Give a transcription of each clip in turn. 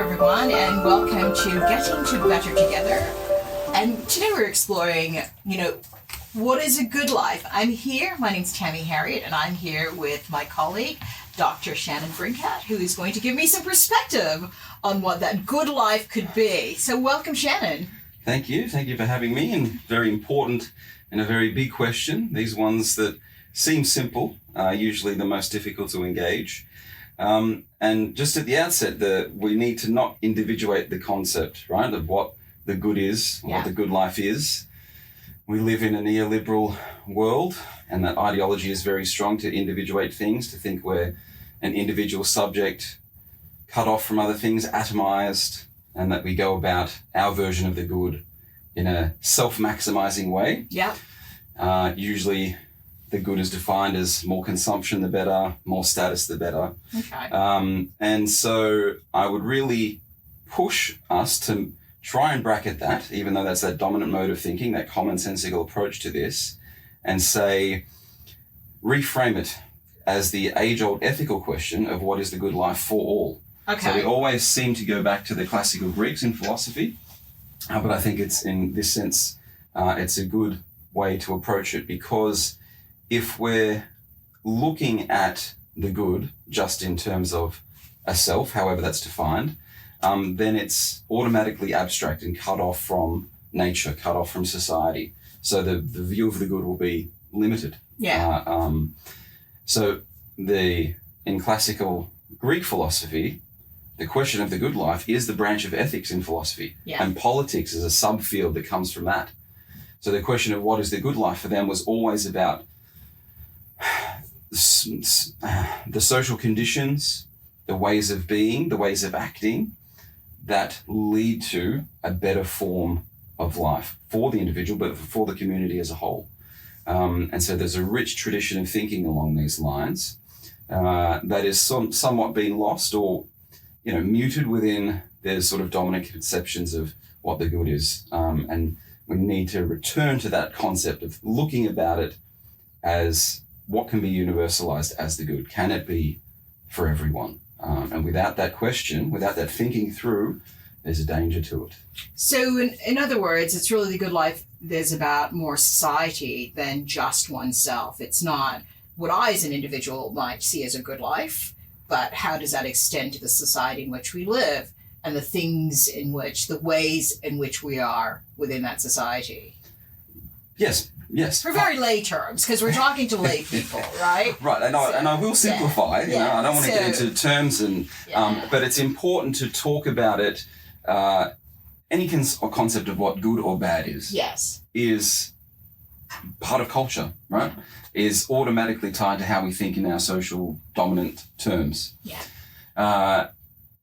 everyone, and welcome to Getting to Better Together. And today we're exploring, what is a good life? I'm here, my name's Tami Harriott, and I'm here with my colleague, Dr. Shannon Brincat, who is going to give me some perspective on what that good life could be. So welcome, Shannon. Thank you for having me, and very important and a very big question. These ones that seem simple are usually the most difficult to engage. And just at the outset, we need to not individuate the concept, right, of what the good is, or what the good life is. We live in a neoliberal world, and that ideology is very strong to individuate things, to think we're an individual subject, cut off from other things, atomized, and that we go about our version of the good in a self-maximizing way. Yeah. Usually the good is defined as more consumption, the better, more status, the better. Okay. And so I would really push us to try and bracket that, even though that's that dominant mode of thinking, that commonsensical approach to this, and say, reframe it as the age-old ethical question of what is the good life for all. Okay. So we always seem to go back to the classical Greeks in philosophy, but I think it's in this sense, it's a good way to approach it, because if we're looking at the good just in terms of a self, however that's defined, then it's automatically abstract and cut off from nature, cut off from society. So the view of the good will be limited. Yeah. So in classical Greek philosophy, the question of the good life is the branch of ethics in philosophy. Yeah. And politics is a subfield that comes from that. So the question of what is the good life for them was always about the social conditions, the ways of being, the ways of acting that lead to a better form of life for the individual, but for the community as a whole. And so there's a rich tradition of thinking along these lines that is somewhat being lost or, muted within their sort of dominant conceptions of what the good is. And we need to return to that concept of looking about it as what can be universalized as the good. Can it be for everyone? And without that question, without that thinking through, there's a danger to it. So in other words, it's really the good life that's about more society than just oneself. It's not what I as an individual might see as a good life, but how does that extend to the society in which we live and the ways in which we are within that society? Yes. For very lay terms, because we're talking to lay people, right? Right, and I will simplify. Yeah. I don't want to get into terms, but it's important to talk about it. Any concept of what good or bad is part of culture, right? Is automatically tied to how we think in our social dominant terms. Yeah.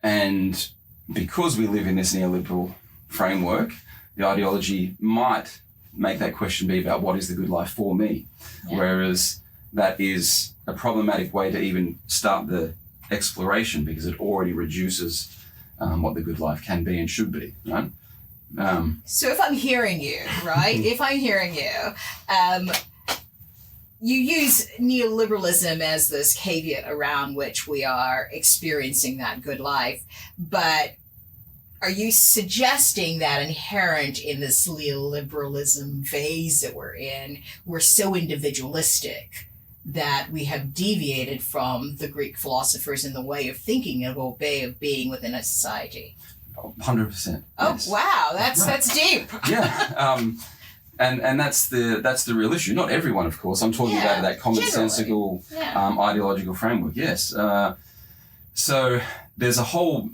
And because we live in this neoliberal framework, the ideology might make that question be about what is the good life for me, whereas that is a problematic way to even start the exploration, because it already reduces what the good life can be and should be, right? So if I'm hearing you, right, you use neoliberalism as this caveat around which we are experiencing that good life, but are you suggesting that inherent in this neoliberalism phase that we're in, we're so individualistic that we have deviated from the Greek philosophers in the way of thinking of being within a society? 100%. Oh, yes. wow, that's deep. Yeah. And that's the real issue. Not everyone, of course. I'm talking about that commonsensical ideological framework. Yes. So there's a whole,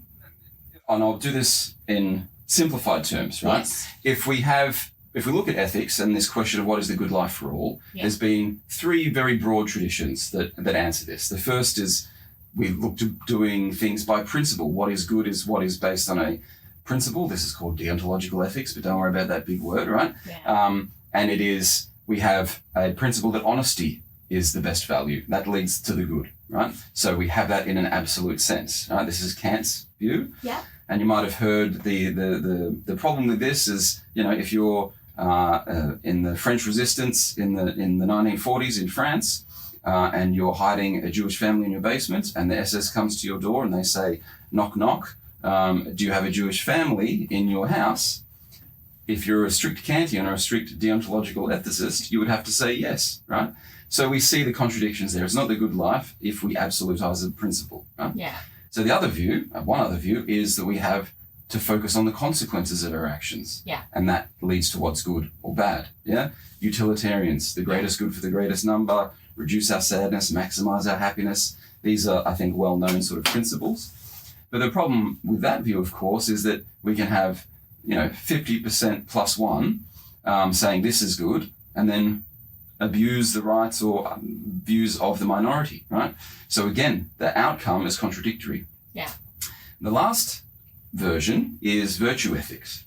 and I'll do this in simplified terms, right? Yes. If we look at ethics and this question of what is the good life for all, there's been three very broad traditions that answer this. The first is we look to doing things by principle. What is good is what is based on a principle. This is called deontological ethics, but don't worry about that big word, right? Yeah. And it is, we have a principle that honesty is the best value. That leads to the good, right? So we have that in an absolute sense, right? This is Kant's view. Yeah. And you might have heard the problem with this is, if you're in the French resistance in the 1940s in France, and you're hiding a Jewish family in your basement, and the SS comes to your door and they say, knock, knock, Do you have a Jewish family in your house? If you're a strict Kantian or a strict deontological ethicist, you would have to say yes, right? So we see the contradictions there. It's not the good life if we absolutize a principle, right? Yeah. So the other view, one other view, is that we have to focus on the consequences of our actions. Yeah. And that leads to what's good or bad. Yeah. Utilitarians, the greatest good for the greatest number, reduce our sadness, maximize our happiness. These are, I think, well-known sort of principles. But the problem with that view, of course, is that we can have, 50% plus one saying this is good, and then abuse the rights or views of the minority, right? So again, the outcome is contradictory. Yeah. The last version is virtue ethics.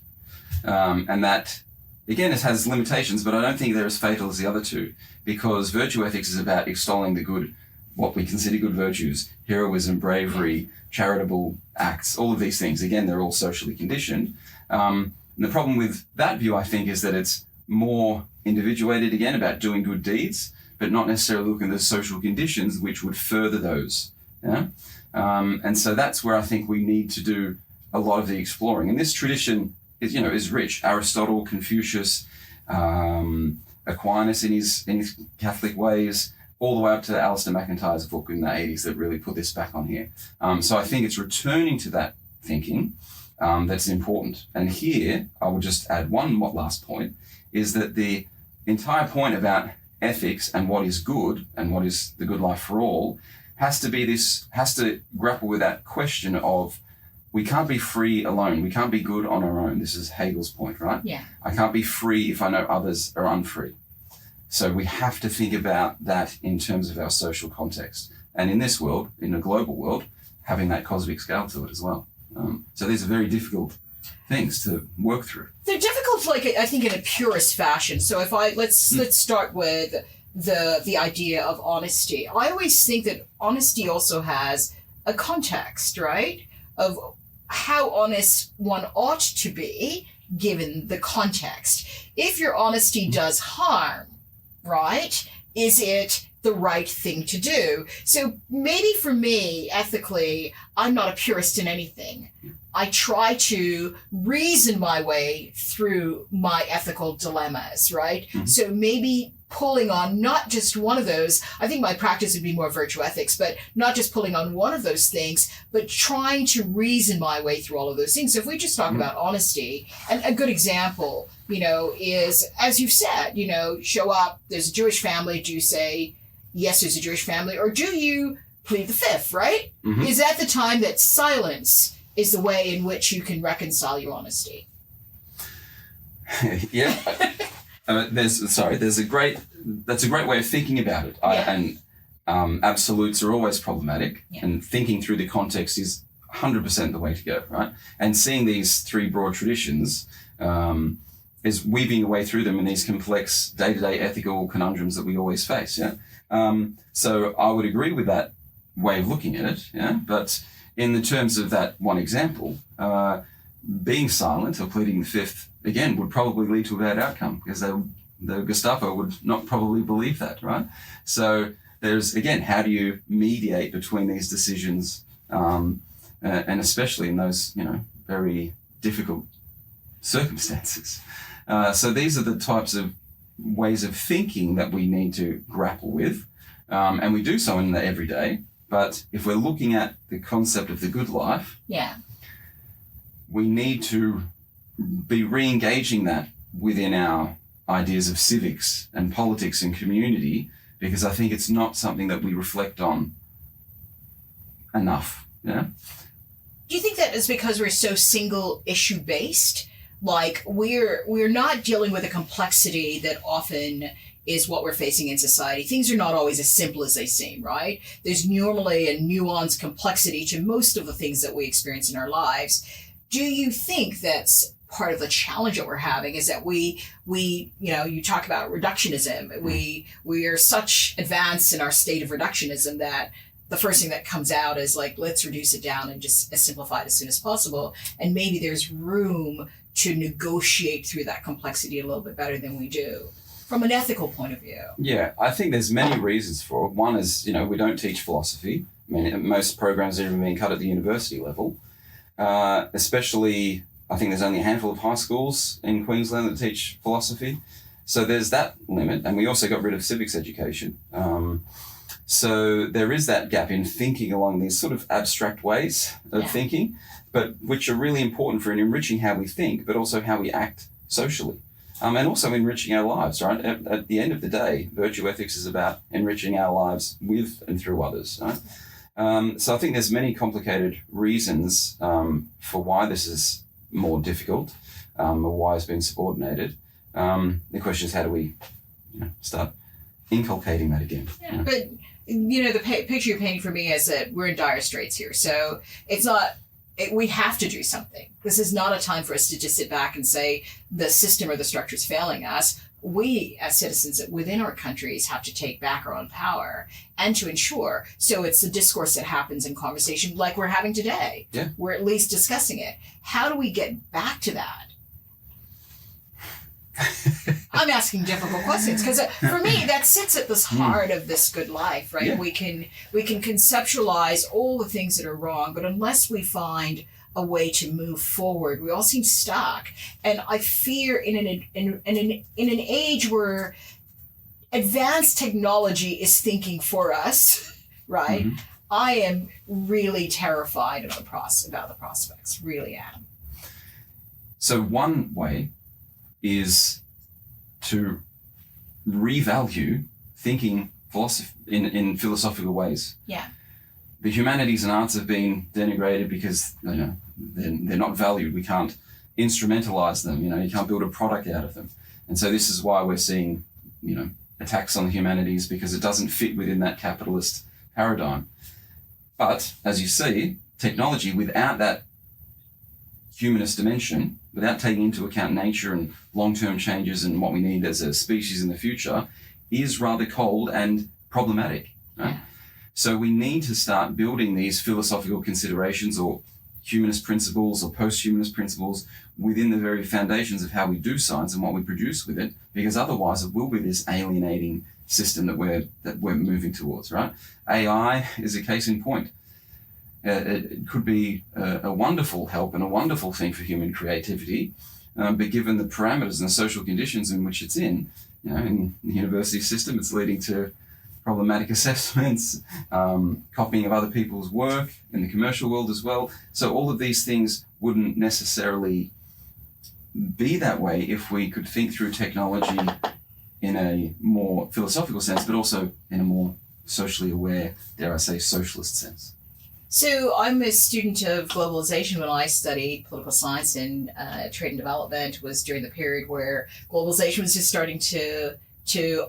And that, again, it has limitations, but I don't think they're as fatal as the other two, because virtue ethics is about extolling the good, what we consider good virtues, heroism, bravery, charitable acts, all of these things. Again, they're all socially conditioned. And the problem with that view, I think, is that it's more individuated, again, about doing good deeds, but not necessarily looking at the social conditions which would further those. Yeah? And so that's where I think we need to do a lot of the exploring. And this tradition is rich. Aristotle, Confucius, Aquinas in his Catholic ways, all the way up to Alistair McIntyre's book in the 80s that really put this back on here. So I think it's returning to that thinking that's important. And here, I will just add one last point, is that the entire point about ethics and what is good and what is the good life for all has to grapple with that question of, we can't be free alone. We can't be good on our own. This is Hegel's point, right? Yeah. I can't be free if I know others are unfree. So we have to think about that in terms of our social context. And in this world, in a global world, having that cosmic scale to it as well. So these are very difficult things to work through. They're difficult, I think, in a purist fashion. So let's start with the idea of honesty. I always think that honesty also has a context, right? Of how honest one ought to be given the context. If your honesty does harm, right, is it the right thing to do? So maybe for me, ethically, I'm not a purist in anything. I try to reason my way through my ethical dilemmas, right? Mm-hmm. So maybe pulling on not just one of those, I think my practice would be more virtue ethics, but not just pulling on one of those things, but trying to reason my way through all of those things. So if we just talk about honesty, and a good example, is, as you've said, show up, there's a Jewish family, do you say, yes, there's a Jewish family, or do you plead the fifth, right? Mm-hmm. Is that the time that silence is the way in which you can reconcile your honesty? Yeah. That's a great way of thinking about it. Absolutes are always problematic, and thinking through the context is 100% the way to go, right? And seeing these three broad traditions is weaving a way through them in these complex day-to-day ethical conundrums that we always face, yeah? So I would agree with that way of looking at it, yeah? But in the terms of that one example, being silent or pleading the fifth, again, would probably lead to a bad outcome, because the Gestapo would not probably believe that, right? So there's, again, how do you mediate between these decisions, and especially in those, very difficult circumstances. So these are the types of ways of thinking that we need to grapple with, and we do so in the everyday. But if we're looking at the concept of the good life, we need to be re-engaging that within our ideas of civics and politics and community, because I think it's not something that we reflect on enough. Yeah. Do you think that is because we're so single issue based? Like we're not dealing with a complexity that often is what we're facing in society. Things are not always as simple as they seem, right? There's normally a nuanced complexity to most of the things that we experience in our lives. Do you think that's part of the challenge that we're having, is that we you talk about reductionism. We are such advanced in our state of reductionism that the first thing that comes out is like, let's reduce it down and just simplify it as soon as possible. And maybe there's room to negotiate through that complexity a little bit better than we do from an ethical point of view. Yeah, I think there's many reasons for it. One is, we don't teach philosophy. I mean, most programs are even being cut at the university level. especially I think there's only a handful of high schools in Queensland that teach philosophy. So there's that limit. And we also got rid of civics education. So there is that gap in thinking along these sort of abstract ways of thinking, but which are really important for enriching how we think, but also how we act socially. And also enriching our lives, right? At the end of the day, virtue ethics is about enriching our lives with and through others, right? So I think there's many complicated reasons for why this is more difficult, or why it's been subordinated. The question is, how do we start inculcating that again? Yeah, but the picture you're painting for me is that we're in dire straits here. So it's not, we have to do something. This is not a time for us to just sit back and say the system or the structure is failing us. We, as citizens within our countries, have to take back our own power and to ensure. So it's the discourse that happens in conversation like we're having today. Yeah. We're at least discussing it. How do we get back to that? I'm asking difficult questions because for me that sits at the heart of this good life, right? Yeah. We can conceptualize all the things that are wrong, but unless we find a way to move forward, we all seem stuck. And I fear in an age where advanced technology is thinking for us, right? Mm-hmm. I am really terrified about the prospects. Really am. So one way is to revalue thinking in philosophical ways. Yeah. The humanities and arts have been denigrated because they're not valued. We can't instrumentalize them. You can't build a product out of them. And so this is why we're seeing attacks on the humanities, because it doesn't fit within that capitalist paradigm. But as you see, technology without that humanist dimension, without taking into account nature and long-term changes and what we need as a species in the future, is rather cold and problematic. Right? Yeah. So we need to start building these philosophical considerations or humanist principles or post-humanist principles within the very foundations of how we do science and what we produce with it, because otherwise it will be this alienating system that we're moving towards, right? AI is a case in point. It could be a wonderful help and a wonderful thing for human creativity, but given the parameters and the social conditions in which it's in the university system, it's leading to problematic assessments, copying of other people's work in the commercial world as well. So all of these things wouldn't necessarily be that way if we could think through technology in a more philosophical sense, but also in a more socially aware, dare I say, socialist sense. So I'm a student of globalization. When I studied political science and trade and development, was during the period where globalization was just starting to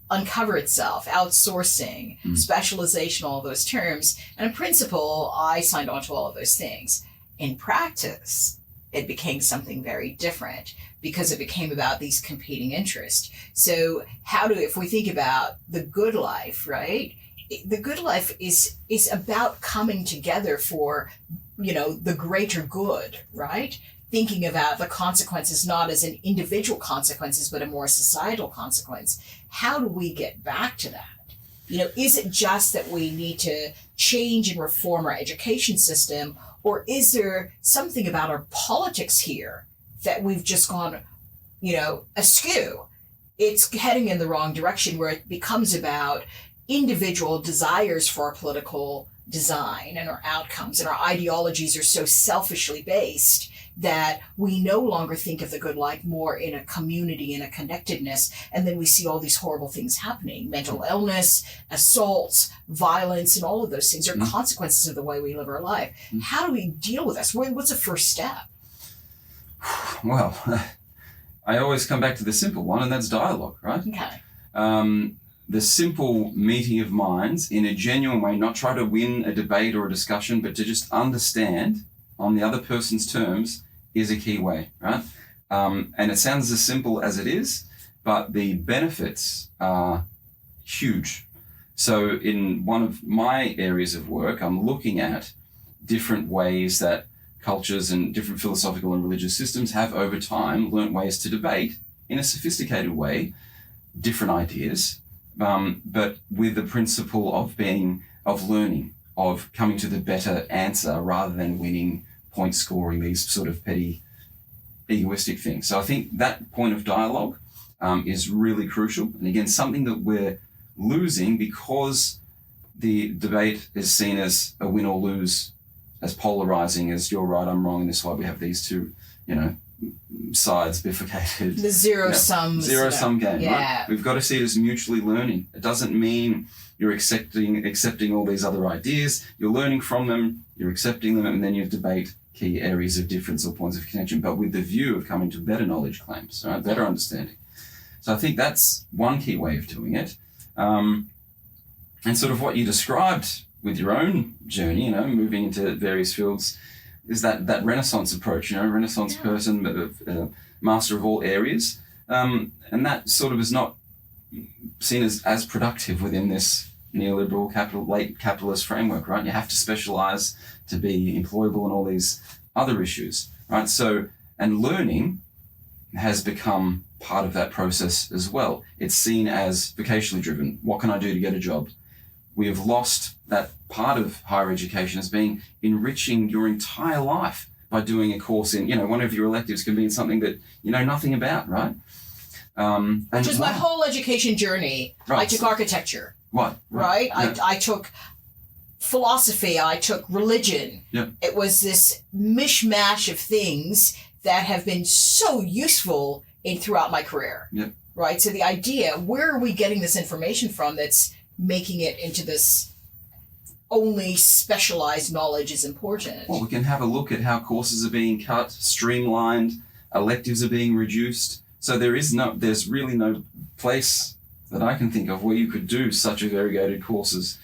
uncover itself, outsourcing, specialization, all those terms. And in principle, I signed on to all of those things. In practice, it became something very different because it became about these competing interests. So if we think about the good life, right? The good life is about coming together for, the greater good, right? Thinking about the consequences not as an individual consequences, but a more societal consequence. How do we get back to that? Is it just that we need to change and reform our education system, or is there something about our politics here that we've just gone, askew? It's heading in the wrong direction where it becomes about individual desires for our political design and our outcomes, and our ideologies are so selfishly based that we no longer think of the good life more in a community, in a connectedness, and then we see all these horrible things happening. Mental illness, assaults, violence, and all of those things are consequences of the way we live our life. How do we deal with this? What's the first step? Well, I always come back to the simple one, and that's dialogue, right? Okay. The simple meeting of minds in a genuine way, not try to win a debate or a discussion, but to just understand on the other person's terms is a key way, right? And it sounds as simple as it is, but the benefits are huge. So in one of my areas of work, I'm looking at different ways that cultures and different philosophical and religious systems have over time learnt ways to debate in a sophisticated way, different ideas, but with the principle of learning, of coming to the better answer rather than winning point scoring, these sort of petty egoistic things. So I think that point of dialogue is really crucial. And again, something that we're losing because the debate is seen as a win or lose, as polarizing as you're right, I'm wrong, and this is why we have these two, sides bifurcated. The zero-sum game, yeah. right? We've got to see it as mutually learning. It doesn't mean you're accepting all these other ideas. You're learning from them, you're accepting them, and then you debate key areas of difference or points of connection, but with the view of coming to better knowledge claims, right? Better understanding. So I think that's one key way of doing it. And sort of what you described with your own journey, moving into various fields, is that Renaissance approach, Renaissance person, master of all areas. And that sort of is not seen as productive within this neoliberal late capitalist framework, right? You have to specialize to be employable in all these other issues, right? So, and learning has become part of that process as well. It's seen as vocationally driven. What can I do to get a job? We have lost that part of higher education as being enriching your entire life by doing a course in, one of your electives can be in something that you know nothing about, right? Which is my whole education journey. Right. I took architecture. Right? Yeah. I took philosophy. I took religion. Yeah. It was this mishmash of things that have been so useful throughout my career. Yeah. Right? So the idea, where are we getting this information from that's making it into this only specialized knowledge is important? Well, we can have a look at how courses are being cut, streamlined, electives are being reduced. So there's really no place that I can think of where you could do such a variegated courses,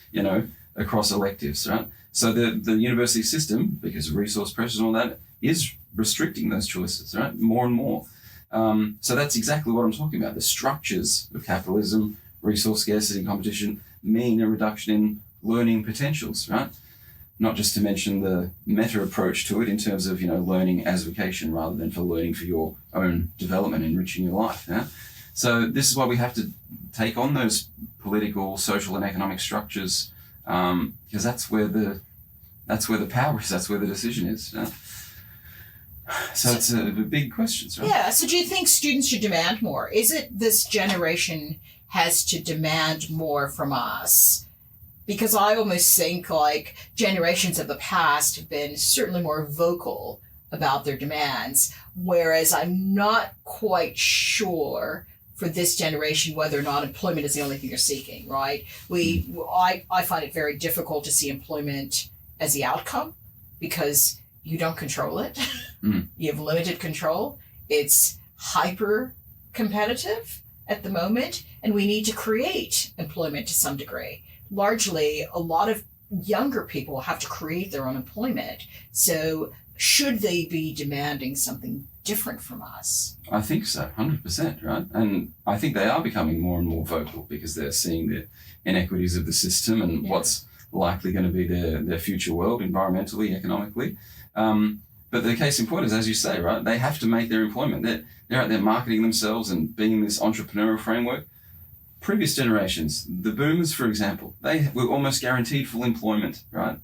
across electives, right? So the university system, because of resource pressures and all that, is restricting those choices, right? More and more. So that's exactly what I'm talking about. The structures of capitalism, resource scarcity and competition mean a reduction in learning potentials, right? Not just to mention the meta approach to it in terms of, learning as vocation rather than for learning for your own development, enriching your life. Yeah? So this is why we have to take on those political, social, and economic structures, because that's where the power is, that's where the decision is. Yeah? So it's a big question, right? Yeah. So do you think students should demand more? Is it this generation has to demand more from us? Because I almost think like generations of the past have been certainly more vocal about their demands, whereas I'm not quite sure for this generation whether or not employment is the only thing they're seeking, right? I find it very difficult to see employment as the outcome because you don't control it. You have limited control. It's hyper competitive at the moment, and we need to create employment to some degree. Largely, a lot of younger people have to create their own employment. So should they be demanding something different from us? I think so, 100%, right? And I think they are becoming more and more vocal because they're seeing the inequities of the system and what's likely going to be their future world, environmentally, economically. But the case in point is, as you say, right, they have to make their employment. They're out there marketing themselves and being in this entrepreneurial framework. Previous generations, the boomers, for example, they were almost guaranteed full employment, right?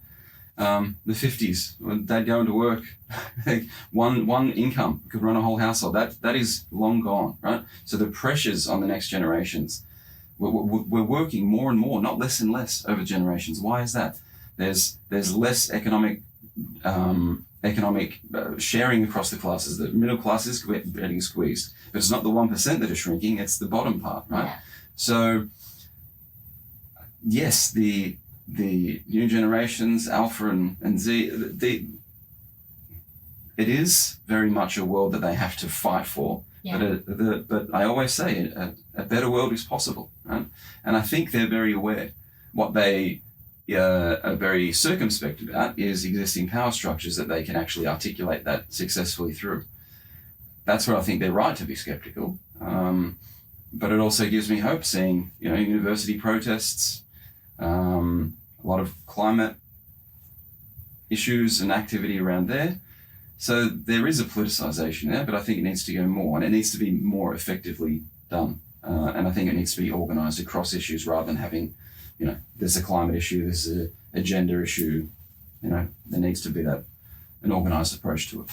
The 50s, they'd go into work, one income could run a whole household. That is long gone, right? So the pressures on the next generations, we're working more and more, not less and less over generations. Why is that? There's less economic sharing across the classes. The middle class is getting squeezed, but it's not the 1% that are shrinking, it's the bottom part, right? Yeah. So, yes, the new generations, Alpha and Z, it is very much a world that they have to fight for. Yeah. But I always say a better world is possible, right? And I think they're very aware. What they are very circumspect about is existing power structures that they can actually articulate that successfully through. That's where I think they're right to be skeptical. But it also gives me hope seeing, university protests, a lot of climate issues and activity around there. So there is a politicization there, but I think it needs to go more, and it needs to be more effectively done. And I think it needs to be organized across issues rather than having, there's a climate issue, there's a gender issue, there needs to be that an organized approach to it.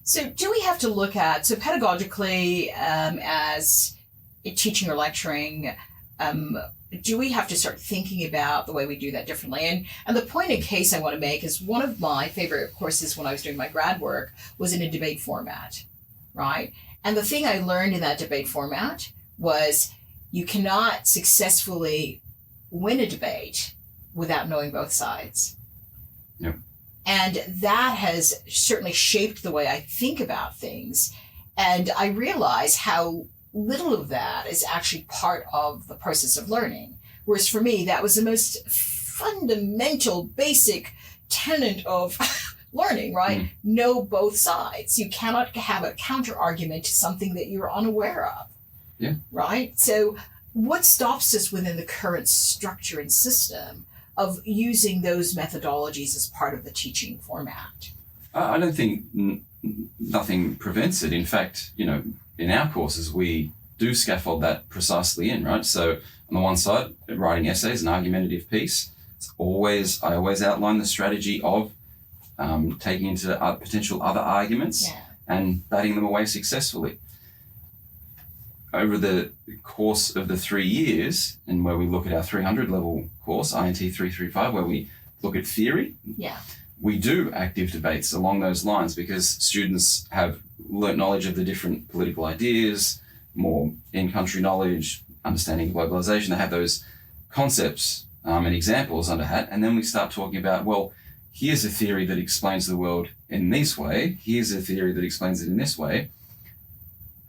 So do we have to look at, so pedagogically, as teaching or lecturing, do we have to start thinking about the way we do that differently? And the point in case I want to make is one of my favorite courses when I was doing my grad work was in a debate format, right? And the thing I learned in that debate format was you cannot successfully win a debate without knowing both sides. Yep. And that has certainly shaped the way I think about things. And I realize how little of that is actually part of the process of learning. Whereas for me, that was the most fundamental, basic tenet of learning, right? Know both sides. You cannot have a counter argument to something that you're unaware of. Yeah. Right? So what stops us within the current structure and system of using those methodologies as part of the teaching format? I don't think nothing prevents it. In fact, in our courses, we do scaffold that precisely in, right? So on the one side, writing essays, an argumentative piece, I always outline the strategy of taking into potential other arguments and batting them away successfully. Over the course of the 3 years, and where we look at our 300 level course, INT 335, where we look at theory, we do active debates along those lines because students have learnt knowledge of the different political ideas, more in-country knowledge, understanding globalization. They have those concepts and examples under hat, and then we start talking about, well, here's a theory that explains the world in this way, here's a theory that explains it in this way.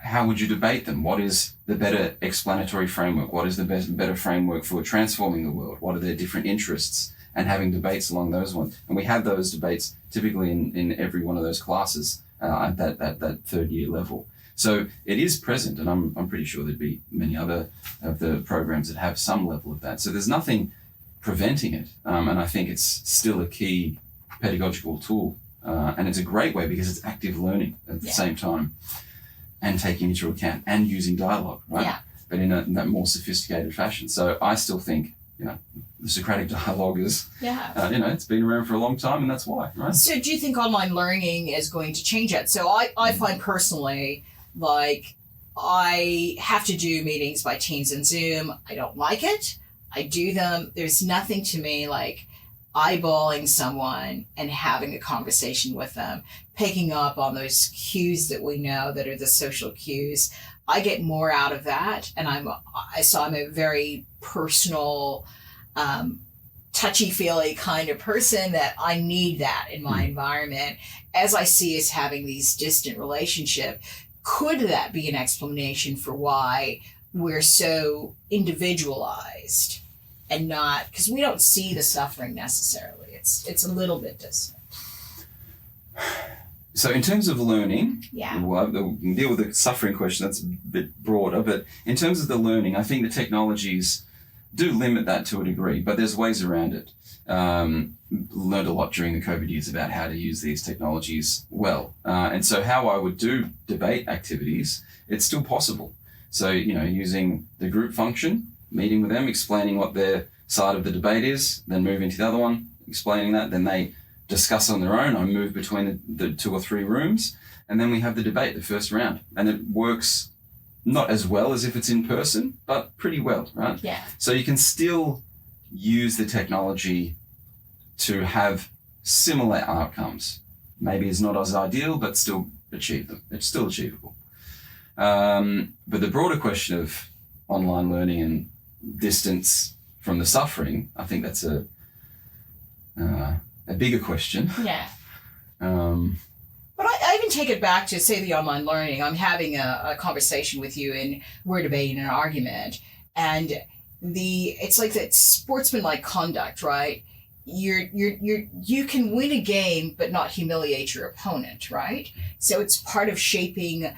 How would you debate them? What is the better explanatory framework? What is the better framework for transforming the world? What are their different interests? And having debates along those ones. And we have those debates typically in every one of those classes at that third year level. So it is present, and I'm pretty sure there'd be many other of the programs that have some level of that. So there's nothing preventing it. And I think it's still a key pedagogical tool. And it's a great way because it's active learning at the same time. And taking into account and using dialogue, right? Yeah. But in that more sophisticated fashion. So I still think, the Socratic dialogue is, it's been around for a long time, and that's why, right? So do you think online learning is going to change it? So I find personally, like, I have to do meetings by Teams and Zoom. I don't like it. I do them. There's nothing to me like eyeballing someone and having a conversation with them, picking up on those cues that we know that are the social cues. I get more out of that, and I'm a very personal, touchy-feely kind of person that I need that in my environment. As I see us having these distant relationships, could that be an explanation for why we're so individualized? And not, because we don't see the suffering necessarily. It's a little bit distant. So in terms of learning, we can deal with the suffering question, that's a bit broader, but in terms of the learning, I think the technologies do limit that to a degree, but there's ways around it. Learned a lot during the COVID years about how to use these technologies well. And so how I would do debate activities, it's still possible. So, using the group function, meeting with them, explaining what their side of the debate is, then moving to the other one, explaining that, then they discuss on their own. I move between the 2 or 3 rooms, and then we have the debate, the first round. And it works not as well as if it's in person, but pretty well, right? Yeah. So you can still use the technology to have similar outcomes. Maybe it's not as ideal, but still achieve them. It's still achievable. But the broader question of online learning and distance from the suffering, I think that's a bigger question. Yeah. But I even take it back to, say, the online learning. I'm having a conversation with you, and we're debating an argument, and it's like that sportsmanlike conduct, right? You can win a game, but not humiliate your opponent, right? So it's part of shaping,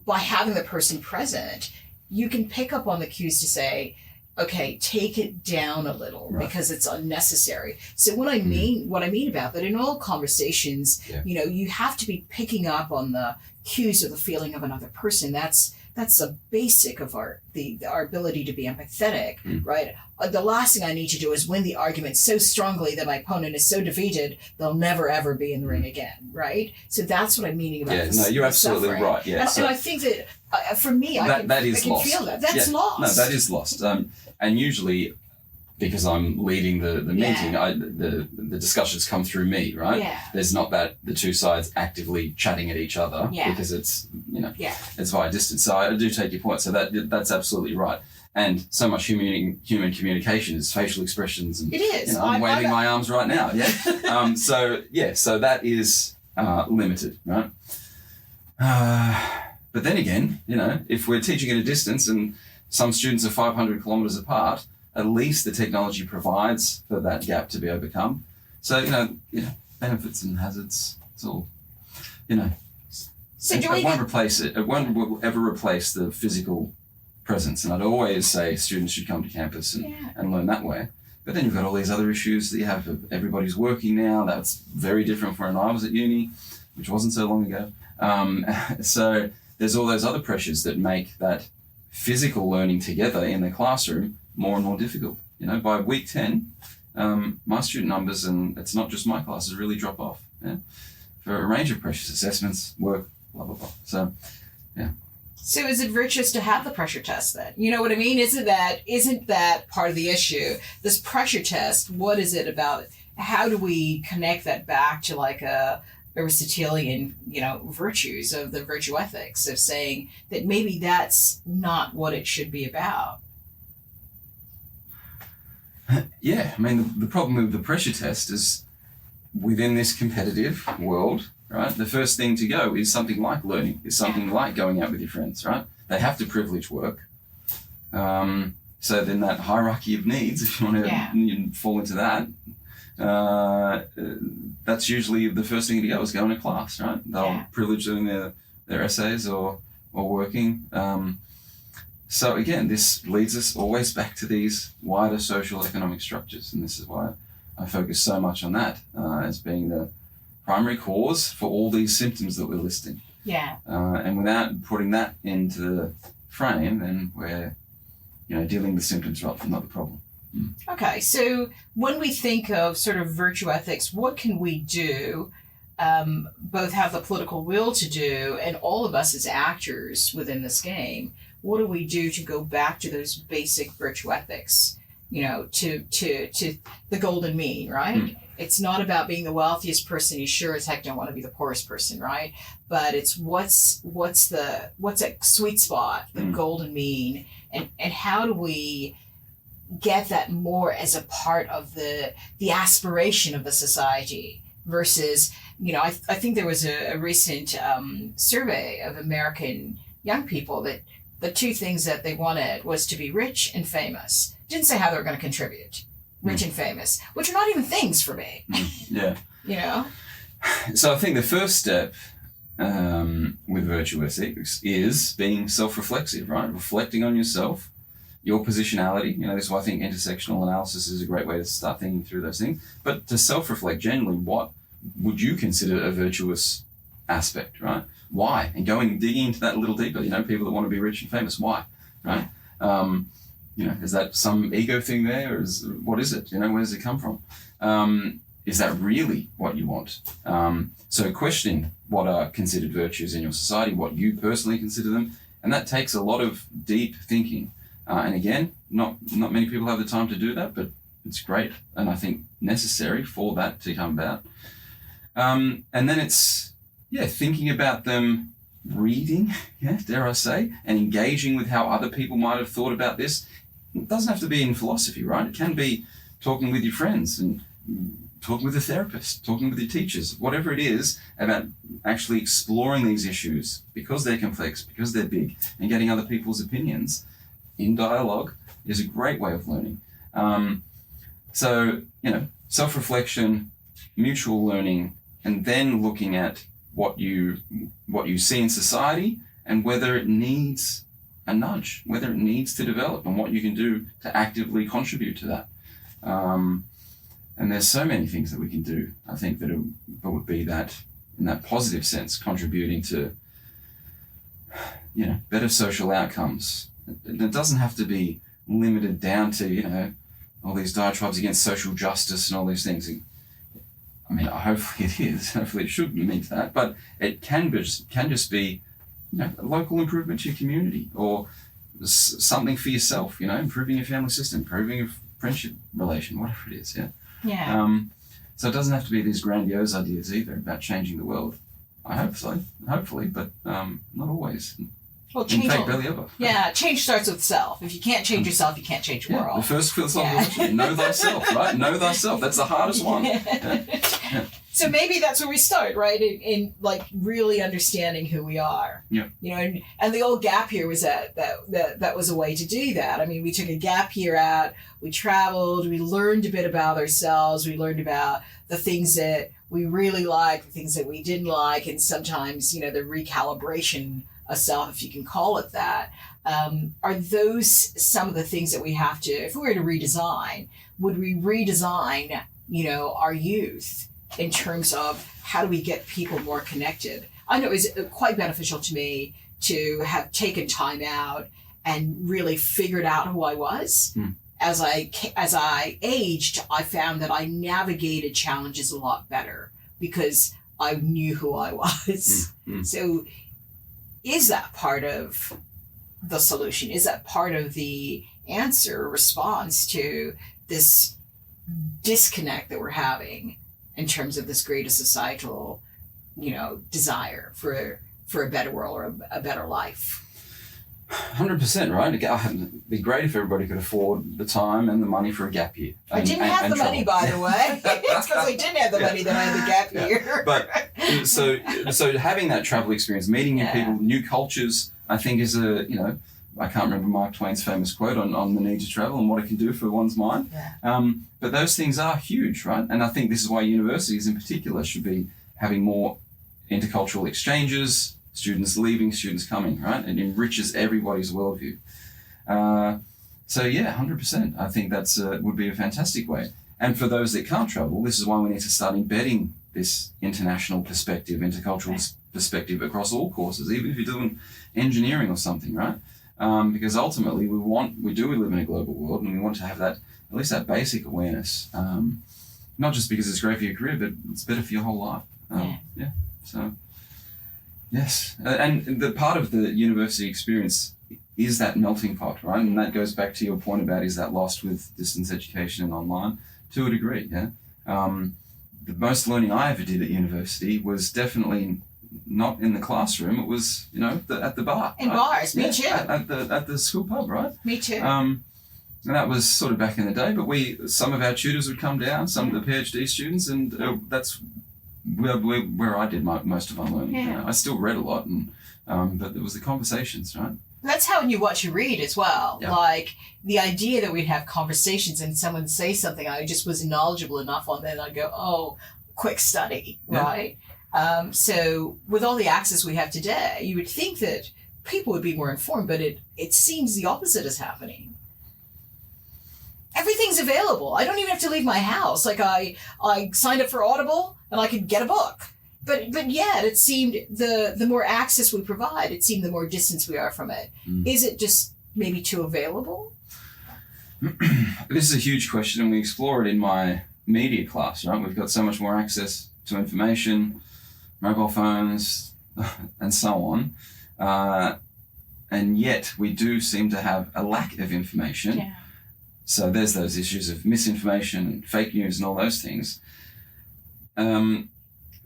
by having the person present, you can pick up on the cues to say, okay, take it down a little, right, because it's unnecessary. So what I mean about that, in all conversations, you have to be picking up on the cues or the feeling of another person. That's that's the basic of our ability to be empathetic, right? The last thing I need to do is win the argument so strongly that my opponent is so defeated they'll never ever be in the ring again, right? So that's what I'm meaning about this. No, you're absolutely right. Yeah, and I think that for me, I can lost. feel that. That's lost. No, that is lost. And usually, because I'm leading the meeting, the discussions come through me, right? Yeah. There's not that the two sides actively chatting at each other because it's it's via distance. So I do take your point. So that's absolutely right. And so much human communication is facial expressions, and it is. I'm waving my arms right now. Yeah. So that is limited, right? But then again, if we're teaching at a distance and some students are 500 kilometers apart, at least the technology provides for that gap to be overcome. So, benefits and hazards, it's all, So it won't replace it. It won't ever replace the physical presence. And I'd always say students should come to campus and learn that way. But then you've got all these other issues that you have. Everybody's working now. That's very different from when I was at uni, which wasn't so long ago. So there's all those other pressures that make that physical learning together in the classroom more and more difficult. By week 10, my student numbers, and it's not just my classes, really drop off for a range of pressures, assessments, work, blah, blah, blah. So, yeah. So is it virtuous to have the pressure test then? You know what I mean? Isn't that part of the issue? This pressure test, what is it about? How do we connect that back to like a Aristotelian, virtues of the virtue ethics of saying that maybe that's not what it should be about? Yeah, I mean, the problem with the pressure test is within this competitive world, right? The first thing to go is something like learning, is something like going out with your friends, right? They have to privilege work. So then that hierarchy of needs, if you want to fall into that, that's usually the first thing to go is going to class, right? They'll privilege doing their essays or working. So again, this leads us always back to these wider social economic structures, and this is why I focus so much on that as being the primary cause for all these symptoms that we're listing. Yeah. And without putting that into the frame, then we're dealing with symptoms rather than not the problem. Okay, so when we think of sort of virtue ethics, what can we do, both have the political will to do, and all of us as actors within this game, what do we do to go back to those basic virtue ethics, to the golden mean, right? It's not about being the wealthiest person. You sure as heck don't want to be the poorest person, right? But it's what's that sweet spot, the golden mean, and how do we get that more as a part of the aspiration of the society versus, I think there was a recent survey of American young people that the two things that they wanted was to be rich and famous. Didn't say how they were going to contribute. Rich and famous, which are not even things for me. Yeah. So I think the first step with virtue ethics is being self-reflexive, right? Reflecting on yourself, your positionality. This is why I think intersectional analysis is a great way to start thinking through those things. But to self-reflect generally, what would you consider a virtuous aspect, right? Why? And digging into that a little deeper, people that want to be rich and famous, why, right? Is that some ego thing there, or what is it? Where does it come from? Is that really what you want? So questioning what are considered virtues in your society, what you personally consider them, and that takes a lot of deep thinking. And again, not many people have the time to do that, but it's great, and I think necessary for that to come about. And then it's thinking about them, reading, dare I say, and engaging with how other people might have thought about this. It doesn't have to be in philosophy, right? It can be talking with your friends and talking with a therapist, talking with your teachers, whatever it is, about actually exploring these issues because they're complex, because they're big, and getting other people's opinions in dialogue is a great way of learning. So, self-reflection, mutual learning, and then looking at what you see in society and whether it needs a nudge, whether it needs to develop, and what you can do to actively contribute to that. And there's so many things that we can do, I think, that would be that, in that positive sense, contributing to better social outcomes. It doesn't have to be limited down to, all these diatribes against social justice and all these things. I mean, hopefully it is. Hopefully it should meet that. But it can just be, a local improvement to your community, or something for yourself, improving your family system, improving your friendship relation, whatever it is, yeah? Yeah. So it doesn't have to be these grandiose ideas either about changing the world. I hope so, hopefully, but not always. Well, in fact, barely ever. Yeah, change starts with self. If you can't change yourself, you can't change the world. The first philosophical know thyself, right? Know thyself. That's the hardest one. Yeah. So maybe that's where we start, right? In like really understanding who we are. Yeah. And the old gap year was that was a way to do that. I mean, we took a gap year out, we traveled, we learned a bit about ourselves, we learned about the things that we really liked, the things that we didn't like, and sometimes, the recalibration of self, if you can call it that. Are those some of the things that we have to, if we were to redesign, would we redesign, our youth in terms of how do we get people more connected? I know it was quite beneficial to me to have taken time out and really figured out who I was. As I aged, I found that I navigated challenges a lot better because I knew who I was. So is that part of the solution? Is that part of the answer or response to this disconnect that we're having in terms of this greater societal, desire for a better world or a better life? 100%, right? It'd be great if everybody could afford the time and the money for a gap year. I didn't have the money, by the way. It's because I didn't have the money that I had the gap year. But so having that travel experience, meeting new people, new cultures, I think is I can't remember Mark Twain's famous quote on the need to travel and what it can do for one's mind. Yeah. But those things are huge, right? And I think this is why universities in particular should be having more intercultural exchanges, students leaving, students coming, right? It enriches everybody's worldview. 100%. I think that's would be a fantastic way. And for those that can't travel, this is why we need to start embedding this international perspective, intercultural perspective across all courses, even if you're doing engineering or something, right? Because ultimately we live in a global world, and we want to have that, at least that basic awareness. Not just because it's great for your career, but it's better for your whole life. So, yes. And the part of the university experience is that melting pot, right? And that goes back to your point about, is that lost with distance education and online? To a degree, yeah. The most learning I ever did at university was definitely not in the classroom. It was, at the bar. In bars, me too. At the school pub, right? Me too. And that was sort of back in the day, but some of our tutors would come down, some of the PhD students, and that's where I did most of my learning. Yeah. I still read a lot, and but it was the conversations, right? That's how what you read as well. Yeah. Like the idea that we'd have conversations and someone would say something I just was knowledgeable enough on, then I'd go, oh, quick study, right? So with all the access we have today, you would think that people would be more informed, but it seems the opposite is happening. Everything's available. I don't even have to leave my house. Like I signed up for Audible and I could get a book. But yet it seemed the more access we provide, it seemed the more distance we are from it. Is it just maybe too available? This is a huge question, and we explore it in my media class, right? We've got so much more access to information, mobile phones, and so on. And yet we do seem to have a lack of information. Yeah. So there's those issues of misinformation and fake news and all those things.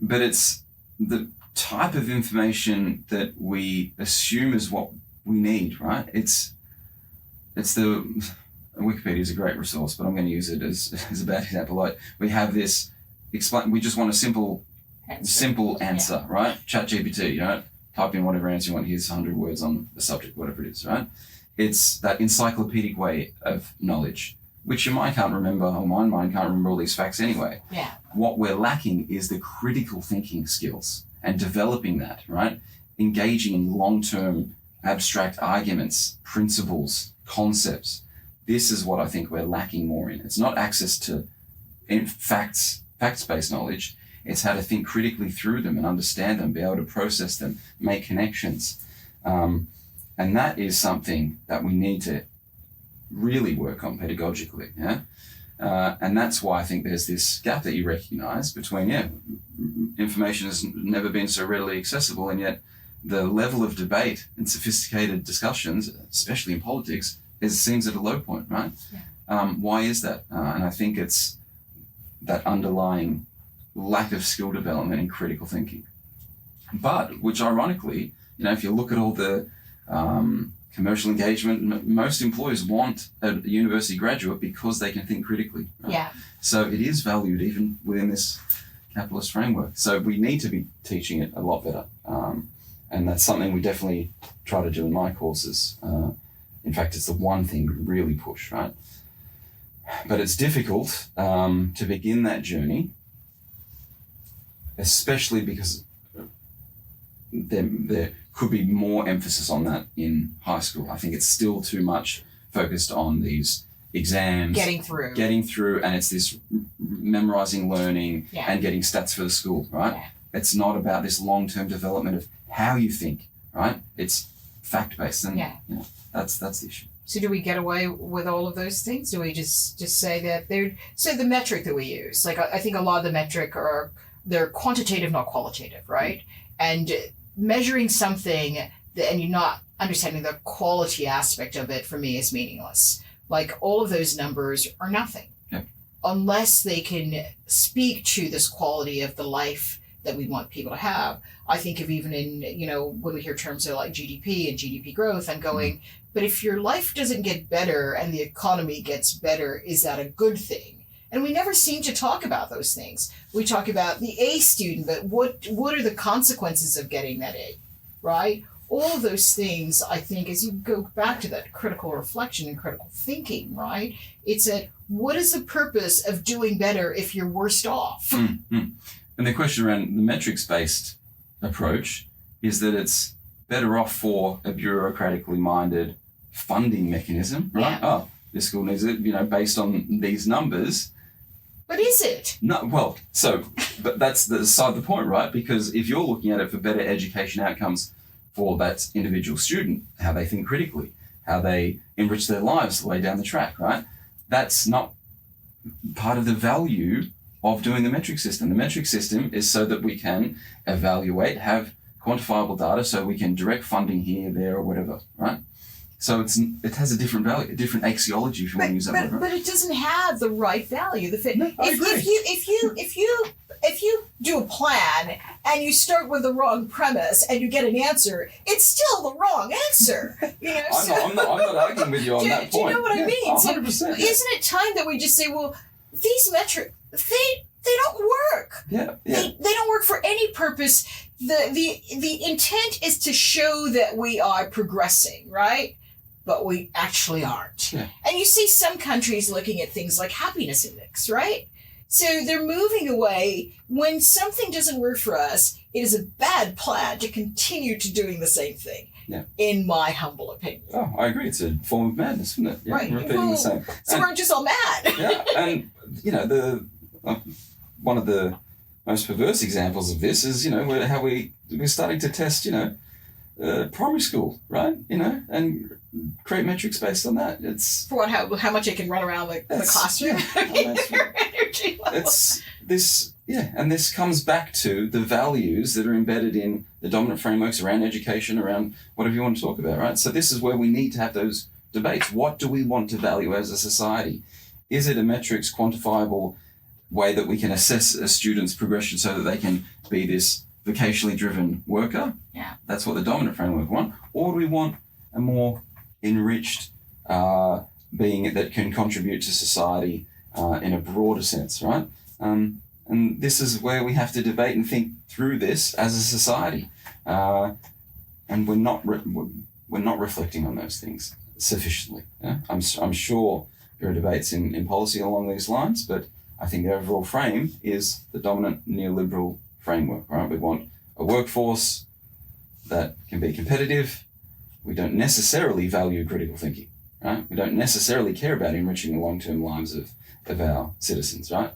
But it's the type of information that we assume is what we need, right? Wikipedia is a great resource, but I'm going to use it as a bad example. Like we have this we just want a simple answer, right? ChatGPT, type in whatever answer you want. Here's 100 words on the subject, whatever it is, right? It's that encyclopedic way of knowledge, which your mind can't remember, or my mind can't remember all these facts anyway. Yeah. What we're lacking is the critical thinking skills and developing that, right? Engaging in long-term abstract arguments, principles, concepts. This is what I think we're lacking more in. It's not access to facts-based knowledge. It's how to think critically through them and understand them, be able to process them, make connections. And that is something that we need to really work on pedagogically. Yeah. And that's why I think there's this gap that you recognize between, information has never been so readily accessible, and yet the level of debate and sophisticated discussions, especially in politics, seems at a low point, right? Yeah. Why is that? And I think it's that underlying lack of skill development in critical thinking. But, which ironically, if you look at all the commercial engagement, most employers want a university graduate because they can think critically. Right? Yeah. So it is valued even within this capitalist framework. So we need to be teaching it a lot better. And that's something we definitely try to do in my courses. In fact, it's the one thing we really push, right? But it's difficult to begin that journey, especially because there could be more emphasis on that in high school. I think it's still too much focused on these exams, getting through, and it's this memorizing, learning, and getting stats for the school, right? Yeah. It's not about this long-term development of how you think, right? It's fact-based, and that's the issue. So do we get away with all of those things? Do we just say that the metric that we use, like I think a lot of the metric they're quantitative, not qualitative, right? And measuring something and you're not understanding the quality aspect of it, for me, is meaningless. Like, all of those numbers are nothing unless they can speak to this quality of the life that we want people to have. I think of even in, when we hear terms of like GDP and GDP growth, I'm going, but if your life doesn't get better and the economy gets better, is that a good thing? And we never seem to talk about those things. We talk about the A student, but what are the consequences of getting that A, right? All of those things, I think, as you go back to that critical reflection and critical thinking, right? It's what is the purpose of doing better if you're worse off? Mm-hmm. And the question around the metrics-based approach is that it's better off for a bureaucratically minded funding mechanism, right? Yeah. Oh, this school needs it, based on these numbers. But is it? No, well, but that's the side of the point, right? Because if you're looking at it for better education outcomes for that individual student, how they think critically, how they enrich their lives the way down the track, right? That's not part of the value of doing the metric system. The metric system is so that we can evaluate, have quantifiable data, so we can direct funding here, there, or whatever, right? So it has a different value, a different axiology, if you want to use that word. Right? But it doesn't have the right value. No, I agree. If you do a plan and you start with the wrong premise and you get an answer, it's still the wrong answer. I'm not arguing with you on that point. Do you know what I mean? 100%. So isn't it time that we just say, well, these metrics, they don't work. Yeah. They don't work for any purpose. The intent is to show that we are progressing, right? But we actually aren't. Yeah. And you see some countries looking at things like happiness index, right? So they're moving away. When something doesn't work for us, it is a bad plan to continue to doing the same thing, in my humble opinion. Oh, I agree. It's a form of madness, isn't it? Yeah, right. Repeating the same. So we're just all mad. Yeah, and, one of the most perverse examples of this is, how we're starting to test, primary school, right? And create metrics based on that. It's for how much it can run around the classroom. Your energy level. It's this, and this comes back to the values that are embedded in the dominant frameworks around education, around whatever you want to talk about, right? So this is where we need to have those debates. What do we want to value as a society? Is it a metrics quantifiable way that we can assess a student's progression so that they can be this vocationally driven worker? Yeah. That's what the dominant framework want. Or do we want a more enriched being that can contribute to society in a broader sense, right? And this is where we have to debate and think through this as a society. And we're not reflecting on those things sufficiently. Yeah? I'm sure there are debates in policy along these lines, but I think the overall frame is the dominant neoliberal framework, right? We want a workforce that can be competitive. We don't necessarily value critical thinking, right? We don't necessarily care about enriching the long-term lives of our citizens, right?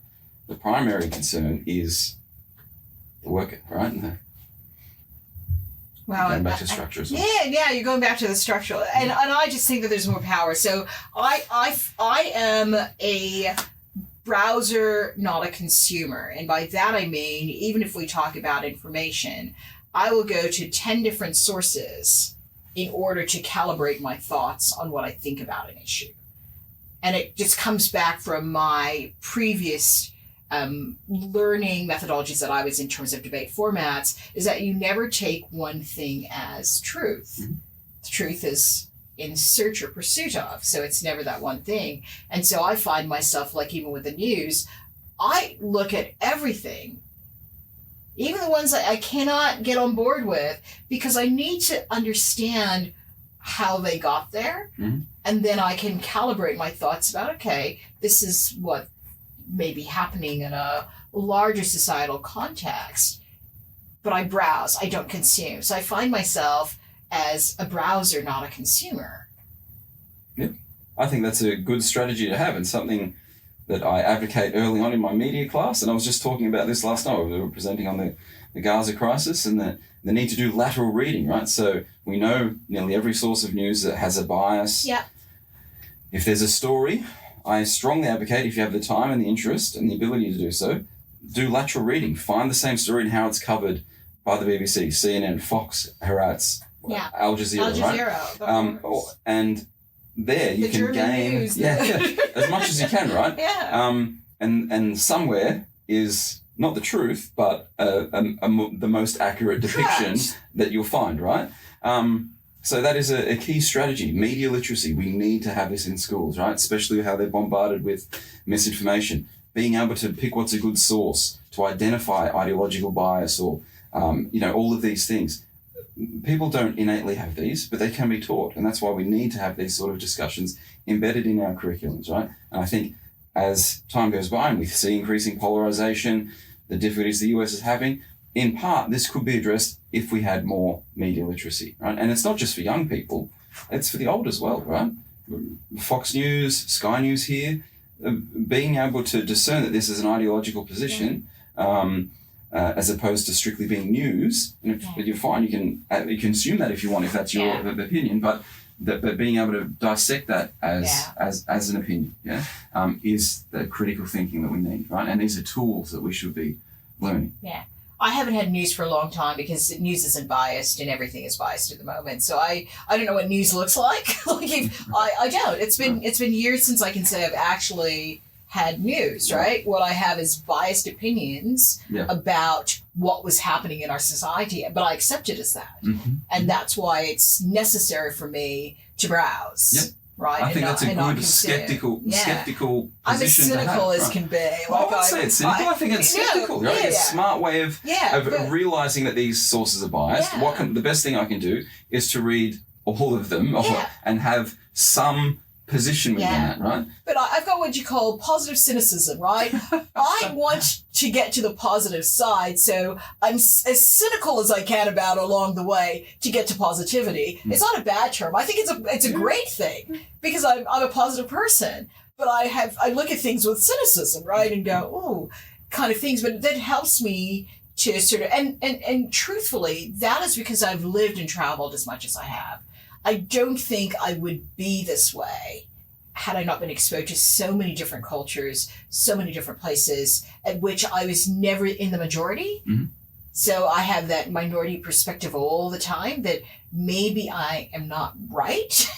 The primary concern is the worker, right? Wow. Going back to structure as well. Yeah, you're going back to the structural. And I just think that there's more power. So I am a browser, not a consumer. And by that I mean, even if we talk about information, I will go to 10 different sources in order to calibrate my thoughts on what I think about an issue. And it just comes back from my previous learning methodologies that I was in terms of debate formats, is that you never take one thing as truth. Mm-hmm. The truth is in search or pursuit of, so it's never that one thing. And so I find myself, like even with the news, I look at everything, even the ones that I cannot get on board with, because I need to understand how they got there. Mm-hmm. And then I can calibrate my thoughts about, okay, this is what may be happening in a larger societal context. But I browse, I don't consume. So I find myself as a browser, not a consumer. Yeah, I think that's a good strategy to have, and something that I advocate early on in my media class. And I was just talking about this last night. We were presenting on the Gaza crisis and the need to do lateral reading, right? So we know nearly every source of news that has a bias. Yeah. If there's a story, I strongly advocate, if you have the time and the interest and the ability to do so, do lateral reading. Find the same story and how it's covered by the BBC, CNN, Fox, Haaretz, Al Jazeera, right? And there you can gain as much as you can, right? Yeah. And somewhere is not the truth, but the most accurate depiction that you'll find, right? So that is a key strategy. Media literacy. We need to have this in schools, right? Especially how they're bombarded with misinformation. Being able to pick what's a good source, to identify ideological bias or, all of these things. People don't innately have these, but they can be taught. And that's why we need to have these sort of discussions embedded in our curriculums, right? And I think as time goes by and we see increasing polarization, the difficulties the US is having, in part, this could be addressed if we had more media literacy, right? And it's not just for young people, it's for the old as well, right? Fox News, Sky News here, being able to discern that this is an ideological position, as opposed to strictly being news. And if you're fine, you can consume that if you want, if that's your opinion, but being able to dissect that as an opinion, is the critical thinking that we need, right? And these are tools that we should be learning. Yeah. I haven't had news for a long time because news isn't biased and everything is biased at the moment. So I don't know what news looks like. I don't. It's been years since I can say I've actually had news, right? What I have is biased opinions about what was happening in our society, but I accept it as that. Mm-hmm. And that's why it's necessary for me to browse. Yep. Right? I think that's a good skeptical position. I'm as cynical as can be. I wouldn't say it's cynical. I think it's skeptical. Right? It's a smart way of realizing that these sources are biased. The best thing I can do is to read all of them and have some position within that, right? But I've got what you call positive cynicism, right? I want to get to the positive side, so I'm as cynical as I can about along the way to get to positivity. It's not a bad term. I think it's a great thing because I'm a positive person, but I look at things with cynicism, right, and go, ooh, kind of things. But that helps me to sort of and truthfully, that is because I've lived and traveled as much as I have. I don't think I would be this way had I not been exposed to so many different cultures, so many different places at which I was never in the majority. Mm-hmm. So I have that minority perspective all the time that maybe I am not right.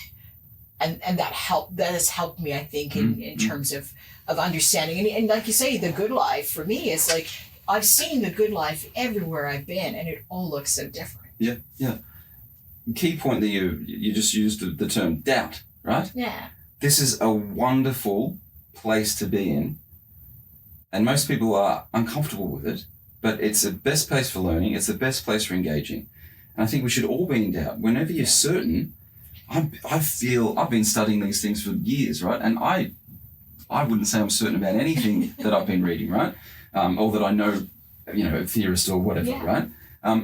And that has helped me, I think, in terms of understanding. And like you say, the good life for me is like, I've seen the good life everywhere I've been and it all looks so different. Yeah, yeah. Key point that you just used the term doubt, right? Yeah. This is a wonderful place to be in, and most people are uncomfortable with it, but it's the best place for learning. It's the best place for engaging. And I think we should all be in doubt. Whenever you're certain, I feel I've been studying these things for years, right? And I wouldn't say I'm certain about anything that I've been reading, right? Or that I know, a theorist or whatever, right?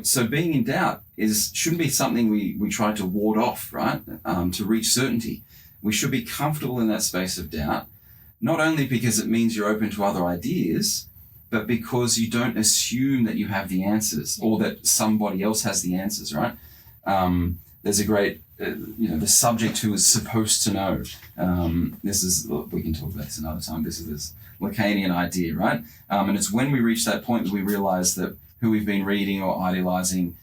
So being in doubt shouldn't be something we try to ward off, right? To reach certainty. We should be comfortable in that space of doubt, not only because it means you're open to other ideas, but because you don't assume that you have the answers or that somebody else has the answers, right? There's a great, the subject who is supposed to know. We can talk about this another time. This is this Lacanian idea, right? And it's when we reach that point that we realize that who we've been reading or idealizing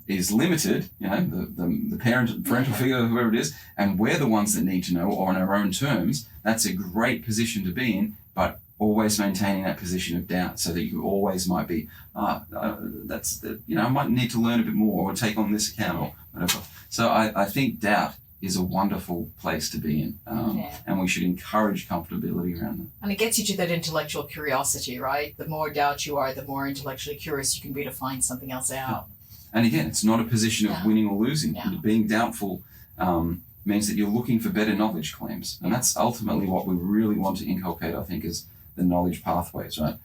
is limited, the parental figure, whoever it is, and we're the ones that need to know, or on our own terms. That's a great position to be in, but always maintaining that position of doubt, so that you always might be, I might need to learn a bit more or take on this account or whatever. So I think doubt is a wonderful place to be in, and we should encourage comfortability around them. And it gets you to that intellectual curiosity, right? The more doubt you are, the more intellectually curious you can be to find something else out. And again, it's not a position of winning or losing. Yeah. Being doubtful means that you're looking for better knowledge claims. And that's ultimately what we really want to inculcate, I think, is the knowledge pathways, right?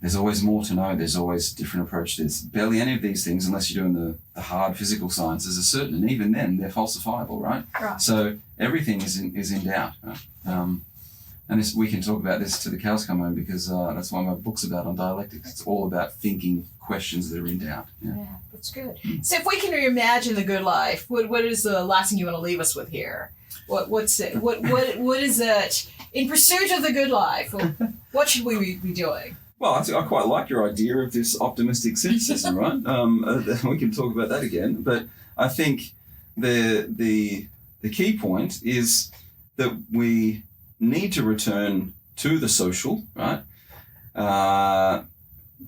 There's always more to know. There's always different approaches. There's barely any of these things, unless you're doing the hard physical sciences, are certain. And even then, they're falsifiable, right? So everything is in doubt. Right? And we can talk about this to the cows come home, because that's one of my books about on dialectics. It's all about thinking questions that are in doubt. Yeah, that's good. So if we can reimagine the good life, what is the last thing you want to leave us with here? What's it? What is it? In pursuit of the good life, what should we be doing? Well, I quite like your idea of this optimistic cynicism, right? We can talk about that again. But I think the key point is that we need to return to the social, right?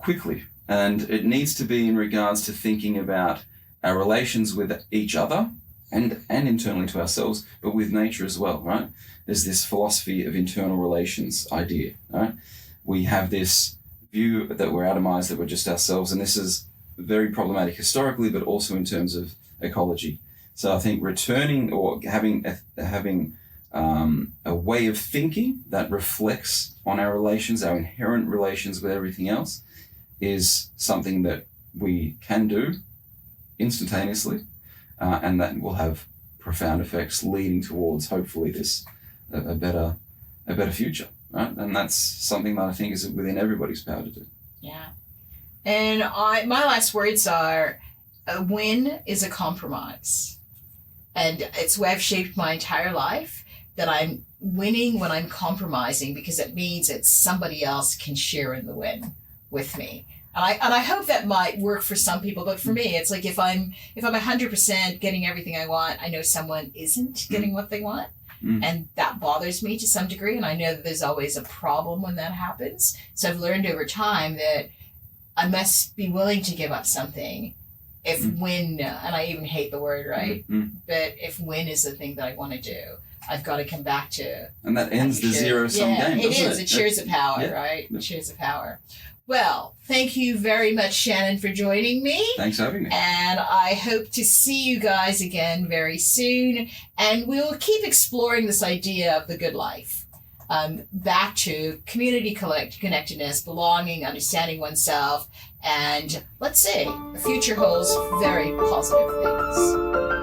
Quickly. And it needs to be in regards to thinking about our relations with each other and internally to ourselves, but with nature as well, right? There's this philosophy of internal relations idea, right? We have this view that we're atomized, that we're just ourselves, and this is very problematic historically, but also in terms of ecology. So I think returning or having a way of thinking that reflects on our relations, our inherent relations with everything else, is something that we can do instantaneously, and that will have profound effects leading towards, hopefully, a better future, right? And that's something that I think is within everybody's power to do. Yeah. And my last words are, a win is a compromise. And it's the way I've shaped my entire life, that I'm winning when I'm compromising, because it means that somebody else can share in the win with me. And I hope that might work for some people, but for me, it's like if I'm 100% getting everything I want, I know someone isn't getting what they want, and that bothers me to some degree. And I know that there's always a problem when that happens. So I've learned over time that I must be willing to give up something if win, and I even hate the word, right? But if win is the thing that I want to do, I've got to come back to. And that ends the zero-sum game, doesn't it? It shares the power, right? It shares the power. Well, thank you very much, Shannon, for joining me. Thanks for having me. And I hope to see you guys again very soon. And we'll keep exploring this idea of the good life. Back to community connectedness, belonging, understanding oneself, and let's say the future holds very positive things.